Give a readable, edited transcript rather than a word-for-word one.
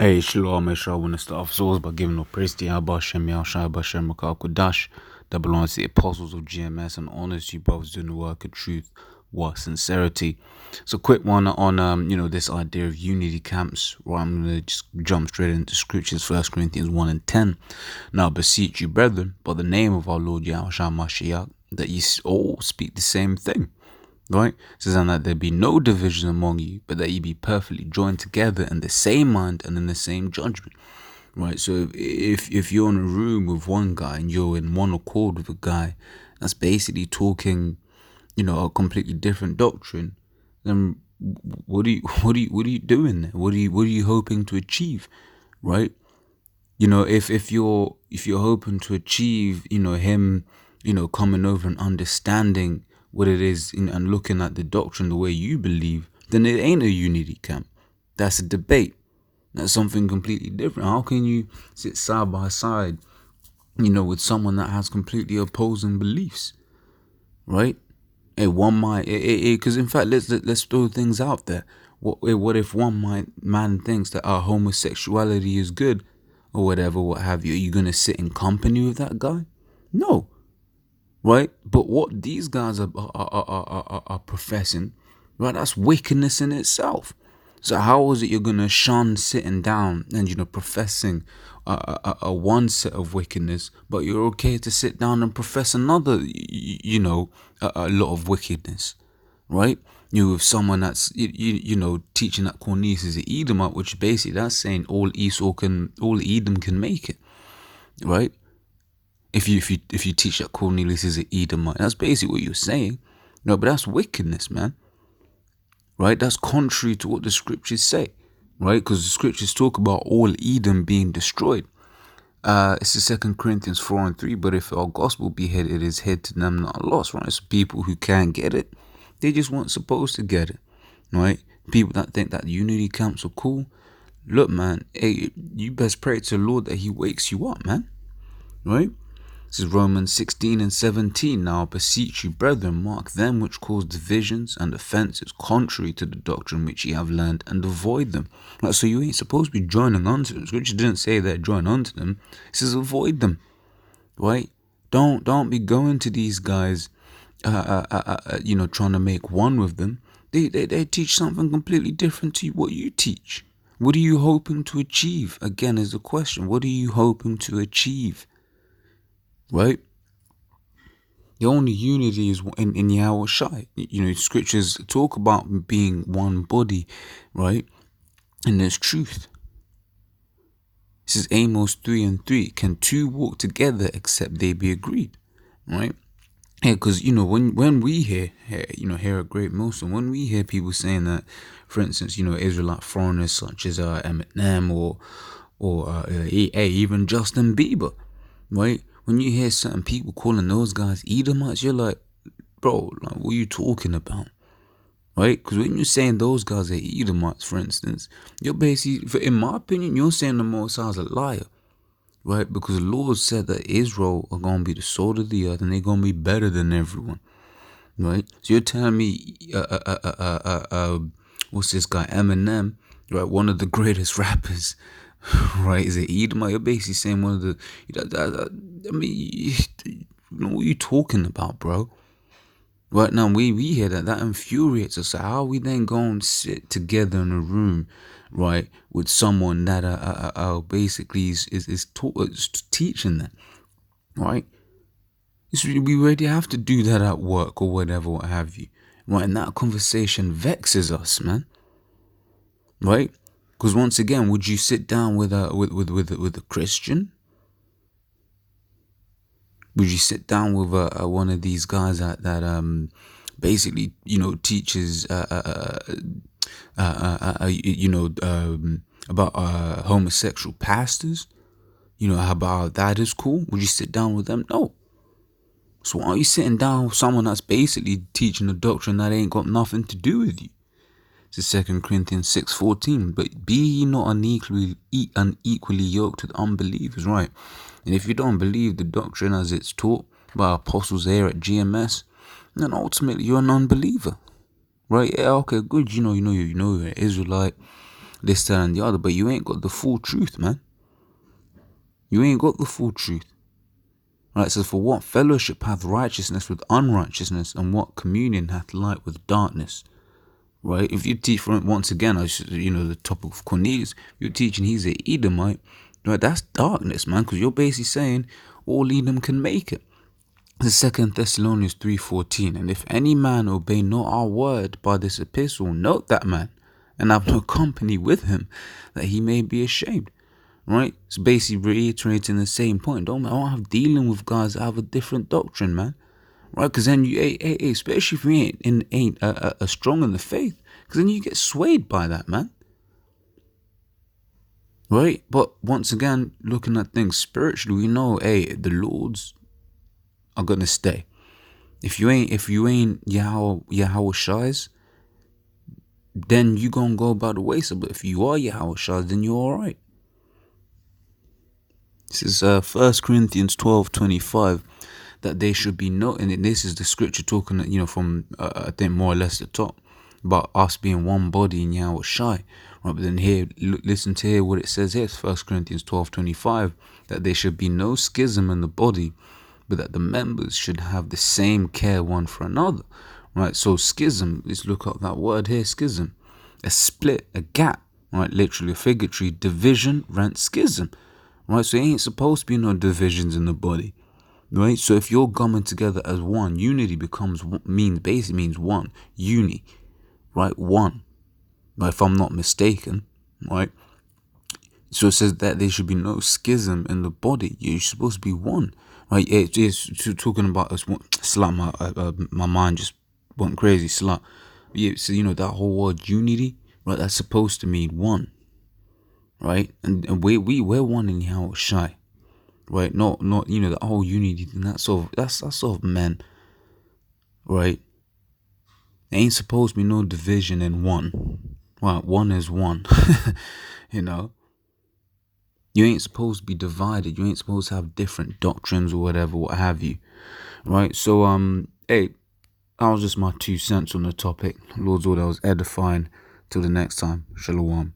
Hey, Shalom, I want to start off as by giving no praise to Yahweh Hashem, Yahushua Hashem, Makal Kodash, that belongs to the apostles of GMS, and honors to you brothers doing the work of truth, what sincerity. So, quick one on this idea of unity camps. Right, I'm gonna just jump straight into scriptures. 1 Corinthians 1 and 10. Now, beseech you, brethren, by the name of our Lord Yahushua Mashiach, that ye all speak the same thing. Right? It says, and that there be no division among you, but that ye be perfectly joined together in the same mind and in the same judgment. Right? So if you're in a room with one guy and you're in one accord with a guy that's basically talking, a completely different doctrine, then what are you doing there? What are you hoping to achieve? Right? If you're hoping to achieve, him, coming over and understanding what it is and looking at the doctrine the way you believe, then it ain't a unity camp. That's a debate. That's something completely different. How can you sit side by side, with someone that has completely opposing beliefs, right? One might, because in fact, let's throw things out there. What if one man thinks that our homosexuality is good, or whatever, what have you? Are you gonna sit in company with that guy? No. Right? But what these guys are professing, right, that's wickedness in itself. So how is it you're going to shun sitting down and, professing a one set of wickedness, but you're okay to sit down and profess another, a lot of wickedness, right? You with someone that's, teaching that Cornelius is an Edomite, which basically that's saying all Edom can make it, right? If you teach that Cornelius is an Edomite, that's basically what you're saying. No, but that's wickedness, man. Right? That's contrary to what the scriptures say. Right? Because the scriptures talk about all Edom being destroyed. It's the 2 Corinthians 4 and 3. But if our gospel be hid, it is hid to them not lost. Right? It's people who can't get it. They just weren't supposed to get it. Right? People that think that unity camps are cool. Look, man. Hey, you best pray to the Lord that He wakes you up, man. Right? This is Romans 16 and 17. Now I beseech you, brethren, mark them which cause divisions and offences contrary to the doctrine which ye have learned, and avoid them. Right, so you ain't supposed to be joining unto them. Scripture didn't say that join unto them. It says avoid them. Right? Don't be going to these guys, trying to make one with them. They teach something completely different to what you teach. What are you hoping to achieve? Again, is the question. What are you hoping to achieve? Right? The only unity is in Yahushua. Scriptures talk about being one body, right? And there's truth. This is Amos 3 and 3. Can two walk together except they be agreed? Right? Yeah, because, when we hear at Great Muslim, when we hear people saying that, for instance, Israelite foreigners such as Eminem or even Justin Bieber, right? When you hear certain people calling those guys Edomites, you're like, bro, like, what are you talking about? Right? Because when you're saying those guys are Edomites, for instance, you're basically, in my opinion, you're saying the Most High is a liar. Right? Because the Lord said that Israel are going to be the salt of the earth and they're going to be better than everyone. Right? So you're telling me, what's this guy, Eminem, right? One of the greatest rappers, right? Is it Edomite? You're basically saying one of the, what are you talking about, bro? Right now, we hear that infuriates us. So how are we then going to sit together in a room, right, with someone that basically is teaching that, right? We already have to do that at work or whatever, what have you, right? And that conversation vexes us, man, right? Because once again, would you sit down with a Christian? Would you sit down with one of these guys that basically teaches about homosexual pastors? How about that is cool? Would you sit down with them? No. So why are you sitting down with someone that's basically teaching a doctrine that ain't got nothing to do with you? It's 2 Corinthians 6:14. But be ye not unequally yoked with unbelievers, right? And if you don't believe the doctrine as it's taught by apostles here at GMS, then ultimately you're an unbeliever, right? Yeah, okay, good. You're an Israelite, this, that, and the other, but you ain't got the full truth, man. You ain't got the full truth. Right, it says, for what fellowship hath righteousness with unrighteousness, and what communion hath light with darkness? Right, if you teach, once again, the topic of Cornelius, you're teaching he's an Edomite, right, that's darkness, man, because you're basically saying all Edom can make it. The 2 Thessalonians 3:14, and if any man obey not our word by this epistle, note that man, and have no company with him, that he may be ashamed. Right? It's basically reiterating the same point. I don't have dealing with guys that have a different doctrine, man. Right? Because then you, especially if you ain't strong in the faith, because then you get swayed by that, man. Right? But once again, looking at things spiritually, we know, the Lords are gonna stay. If you ain't Yahweh Shai's, then you gonna go about the wayside. But if you are Yahweh Shai's, then you're alright. This is 1 Corinthians 12:25, that they should be and this is the scripture talking, from I think more or less the top, about us being one body in Yahweh Shai. Right, but then here, listen to here what it says here, 1 Corinthians 12:25, that there should be no schism in the body, but that the members should have the same care one for another. Right, so schism, let's look up that word here, schism. A split, a gap, right, literally, figuratively, division, rent, schism. Right, so there ain't supposed to be no divisions in the body. Right, so if you're coming together as one, unity basically means one, uni, right, one, right, if I'm not mistaken, right. So it says that there should be no schism in the body. You're supposed to be one, right? It's talking about slut. My mind just went crazy. Slut. Yeah, so that whole word unity, right? That's supposed to mean one, right? And we're one in Yahweh Shai, right? Not the whole unity thing. That's sort of men, right? There ain't supposed to be no division in one. Right? One is one, You ain't supposed to be divided. You ain't supposed to have different doctrines or whatever, what have you. Right? So, that was just my 2 cents on the topic. Lord's order, I was edifying. Till the next time. Shalom.